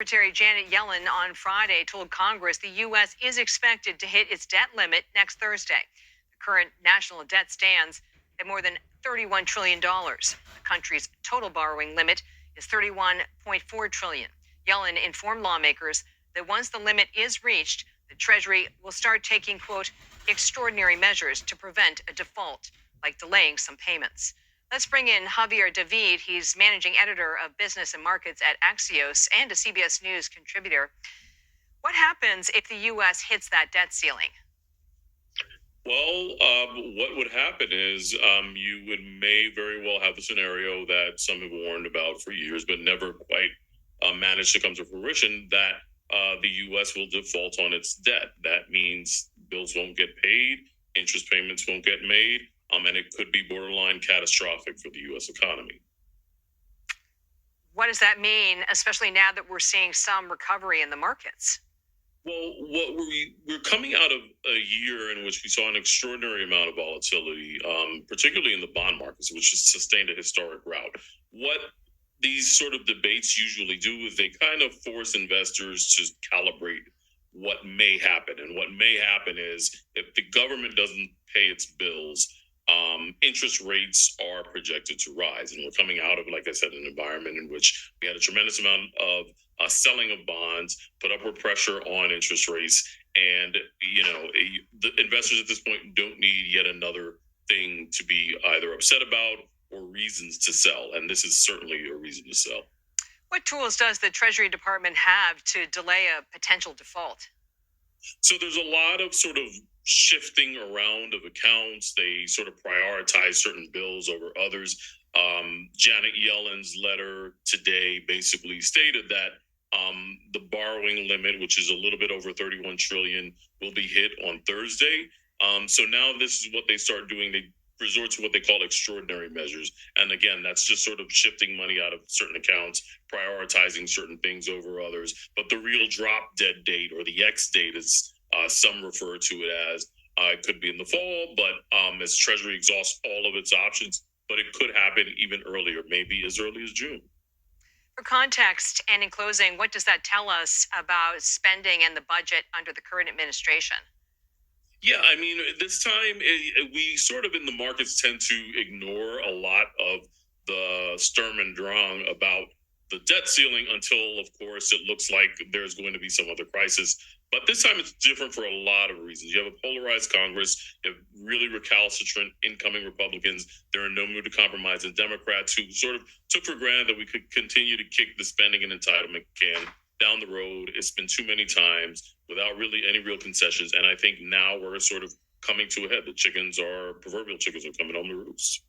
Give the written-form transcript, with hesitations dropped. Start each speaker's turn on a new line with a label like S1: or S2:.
S1: Secretary Janet Yellen on Friday told Congress the U.S. is expected to hit its debt limit next Thursday. The current national debt stands at more than $31 trillion. The country's total borrowing limit is $31.4 trillion. Yellen informed lawmakers that once the limit is reached, the Treasury will start taking, quote, extraordinary measures to prevent a default, like delaying some payments. Let's bring in Javier David. He's managing editor of business and markets at Axios and a CBS News contributor. What happens if the U.S. hits that debt ceiling?
S2: Well, what would happen is may very well have the scenario that some have warned about for years, but never quite managed to come to fruition, that the U.S. will default on its debt. That means bills won't get paid, interest payments won't get made, and it could be borderline catastrophic for the U.S. economy.
S1: What does that mean, especially now that we're seeing some recovery in the markets?
S2: Well, we're coming out of a year in which we saw an extraordinary amount of volatility, particularly in the bond markets, which has sustained a historic rout. What these sort of debates usually do is they kind of force investors to calibrate what may happen. And what may happen is if the government doesn't pay its bills, interest rates are projected to rise. And we're coming out of, like I said, an environment in which we had a tremendous amount of selling of bonds, put upward pressure on interest rates. And, the investors at this point don't need yet another thing to be either upset about or reasons to sell. And this is certainly a reason to sell.
S1: What tools does the Treasury Department have to delay a potential default?
S2: So there's a lot of sort of shifting around of accounts. They sort of prioritize certain bills over others. Janet Yellen's letter today basically stated that the borrowing limit, which is a little bit over 31 trillion, will be hit on Thursday. So now this is what they start doing. They resort to what they call extraordinary measures. And again, that's just sort of shifting money out of certain accounts, prioritizing certain things over others. But the real drop dead date, or the X date, as some refer to it as, it could be in the fall, but as Treasury exhausts all of its options, but it could happen even earlier, maybe as early as June.
S1: For context, and in closing, what does that tell us about spending and the budget under the current administration?
S2: Yeah, I mean, this time we sort of in the markets tend to ignore a lot of the Sturm und Drang about the debt ceiling until, of course, it looks like there's going to be some other crisis. But this time it's different for a lot of reasons. You have a polarized Congress, you have really recalcitrant incoming Republicans. There are no mood to compromise, and Democrats who sort of took for granted that we could continue to kick the spending and entitlement can down the road. It's been too many times without really any real concessions. And I think now we're sort of coming to a head. The proverbial chickens are coming home to roost.